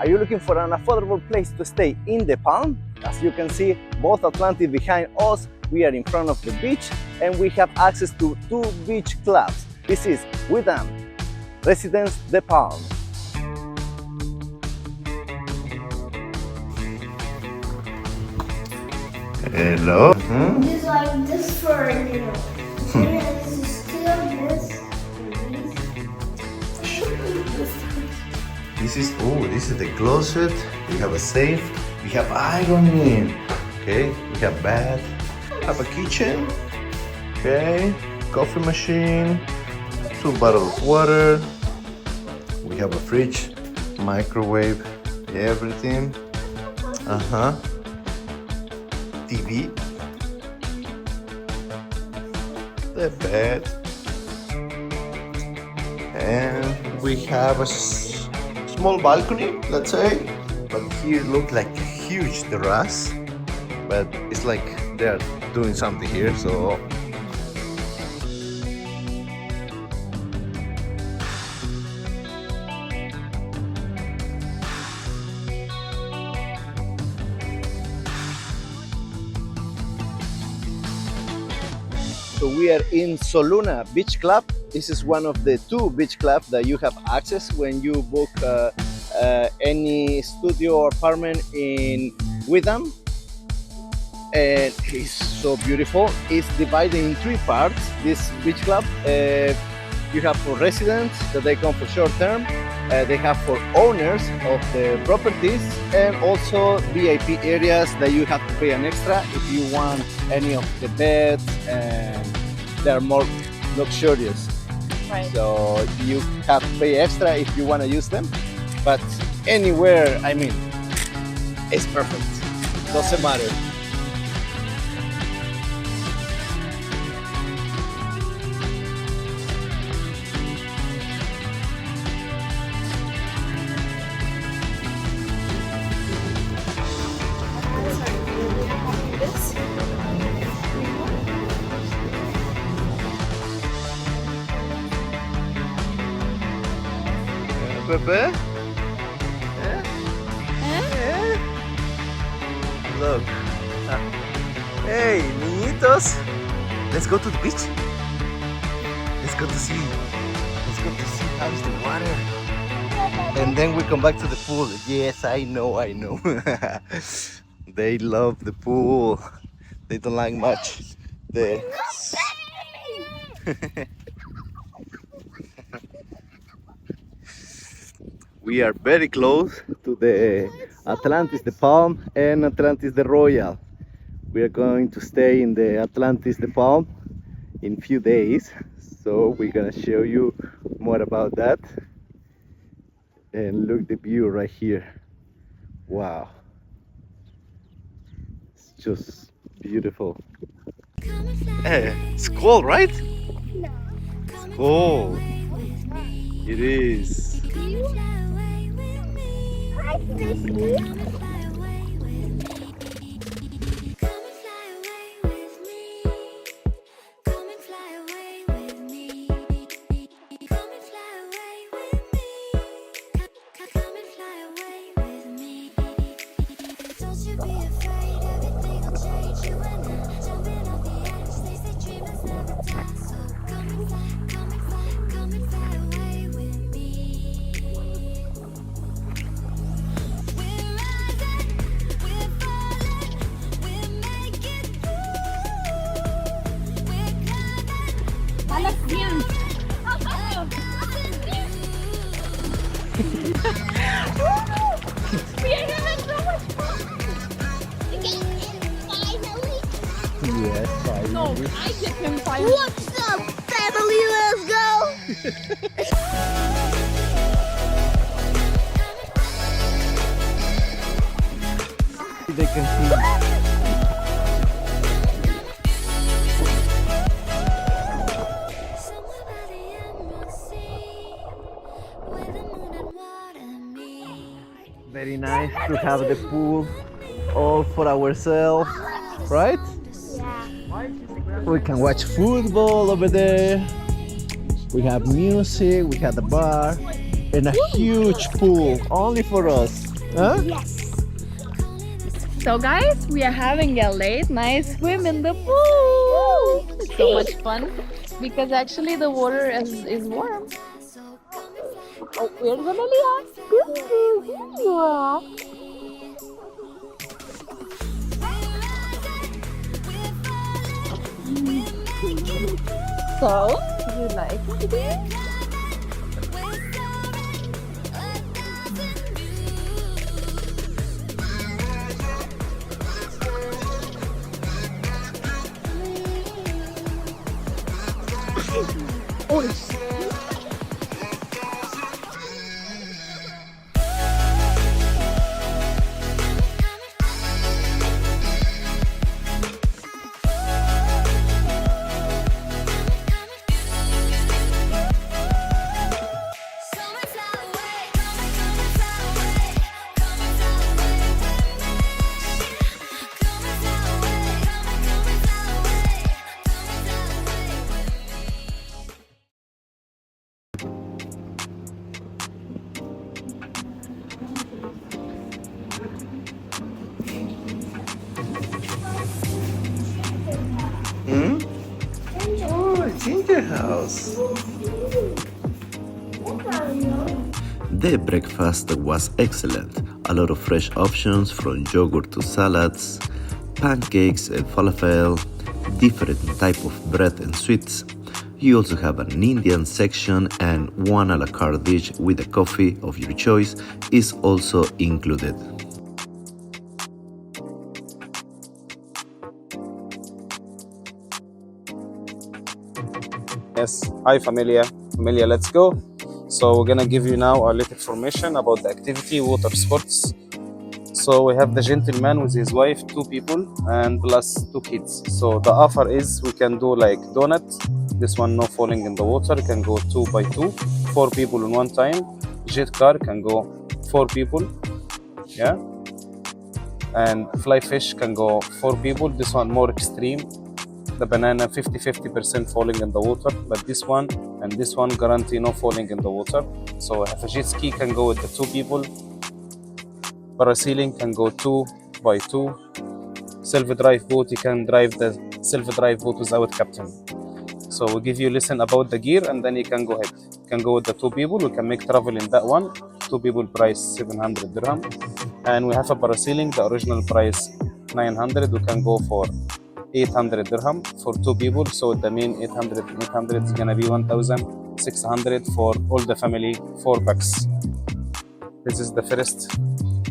Are you looking for an affordable place to stay in the Palm? As you can see, both Atlantis behind us, we are in front of the beach and we have access to 2 beach clubs. This is Wyndham Residence, the Palm. Hello. It's like this for a little. And it's still this. This is the closet. We have a safe. We have ironing. Okay, we have bed. Have a kitchen. Okay, coffee machine. 2 bottles of water. We have a fridge, microwave, everything. TV. The bed. And we have a small balcony, let's say, but here looks like a huge terrace, but it's like they're doing something here, so we are in Soluna Beach Club. This is one of the 2 beach clubs that you have access when you book any studio or apartment in Wyndham. And it's so beautiful. It's divided in 3 parts, this beach club. You have for residents that they come for short term. They have for owners of the properties, and also VIP areas that you have to pay an extra if you want any of the beds, and they're more luxurious. Right. So you have to pay extra if you want to use them. But anywhere, I mean, it's perfect. Doesn't matter. Pepe? Look. Hey, niñitos. Let's go to the beach. Let's go to see how's the water. And then we come back to the pool. Yes, I know. They love the pool. They don't like much the We are very close to the Atlantis the Palm and Atlantis the Royal. We are going to stay in the Atlantis the Palm in few days, so we're gonna show you more about that. And look the view right here. Wow, it's just beautiful. It's cold, right? No. It's cold. It is. Hi, Christy. Yes, finally. No, I get him finally. What's up, family? Let's go. They can see. Very nice to have the pool all for ourselves, right? Yeah. We can watch football over there. We have music, we have the bar, and a huge pool only for us. Huh? Yes. So guys, we are having a late night swim in the pool. It's so much fun because actually the water is warm. Oh, where's Amelia? Here you are. So, you like it there? Hmm? Oh, ginger house. The breakfast was excellent. A lot of fresh options from yogurt to salads, pancakes and falafel, different type of bread and sweets. You also have an Indian section and one a la carte dish with a coffee of your choice is also included. Yes, hi familia. Familia, let's go. So we're gonna give you now a little information about the activity water sports. So we have the gentleman with his wife, 2 people, and plus 2 kids. So the offer is we can do like donut. This one no falling in the water. Can go 2 by 2, 4 people in one time. Jet car can go 4 people. Yeah. And fly fish can go 4 people. This one more extreme. The banana 50% falling in the water, but this one and this one guarantee no falling in the water. So if a jet ski can go with the 2 people, parasailing can go 2 by 2, self-drive boat you can drive the self-drive boat without captain. So we give you lesson about the gear and then you can go ahead. You can go with the 2 people, we can make travel in that one. 2 people price 700 dirham, and we have a parasailing, the original price 900. We can go for 800 dirham for 2 people, so the main 800 is gonna be 1600 for all the family, 4 bucks. This is the first.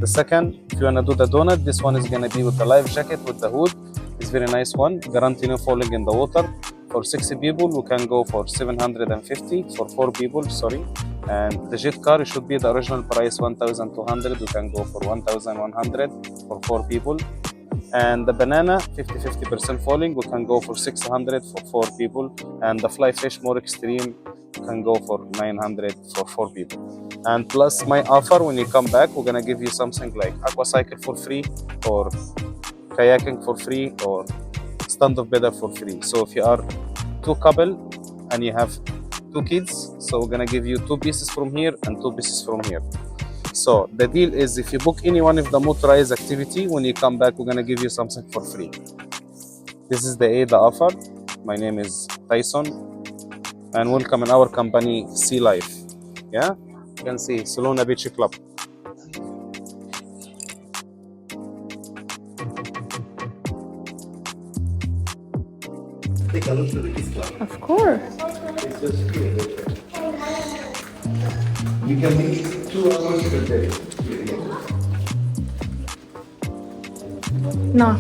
The second, if you wanna do the donut, this one is gonna be with the life jacket with the hood. It's very nice one, guarantee no falling in the water. For 60 people, we can go for 750 for 4 people, sorry. And the jet car should be the original price 1200. We can go for 1100 for 4 people. And the banana 50% falling, we can go for 600 for 4 people. And the fly fish more extreme, we can go for 900 for 4 people. And plus my offer, when you come back, we're gonna give you something like aqua cycle for free, or kayaking for free, or stand-up paddle for free. So if you are 2 couple and you have 2 kids, so we're gonna give you 2 pieces from here and 2 pieces from here. So the deal is, if you book any one of the motorized activity, when you come back, we're gonna give you something for free. This is the offer. My name is Tyson, and welcome in our company, Sea Life. Yeah, you can see Salona Beach Club. Take a look to the kids club. Of course. It's just cool. You can meet 2 hours per day. No.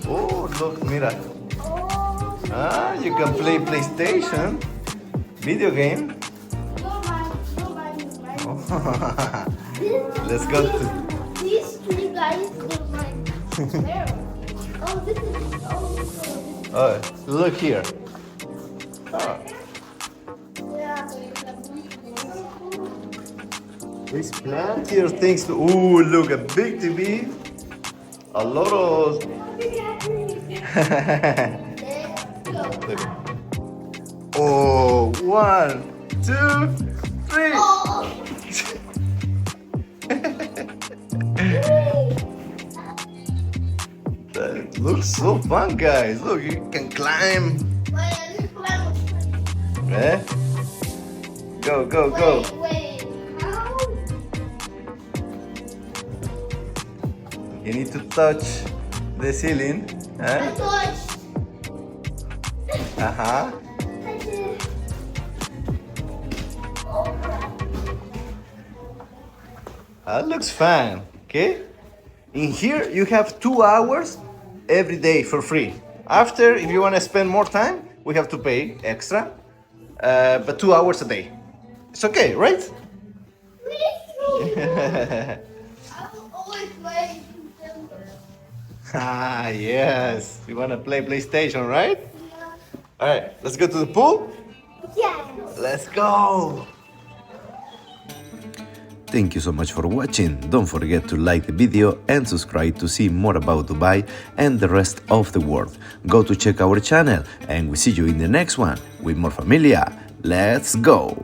Oh, look, mira. Ah, you can play PlayStation, video game. Oh. Let's go to. These 3 guys look like there. Oh, this is Oh, look here. Oh. yeah. There's plenty of things. Ooh, look, a big TV. A lot of. Oh, 1, 2, 3. so fun, guys. Look, you can climb. Eh? Go, go, go. Wait, how? You need to touch the ceiling. I Eh? touched. Uh-huh. I did. Oh, crap. That looks fun. Okay? In here, you have 2 hours every day for free. After, if you want to spend more time, we have to pay extra. But 2 hours a day. It's okay, right? I will always play December. Ah, yes. You want to play PlayStation, right? Yeah. All right, let's go to the pool. Yes. Let's go. Thank you so much for watching. Don't forget to like the video and subscribe to see more about Dubai and the rest of the world. Go to check our channel and we see you in the next one with more familia. Let's go!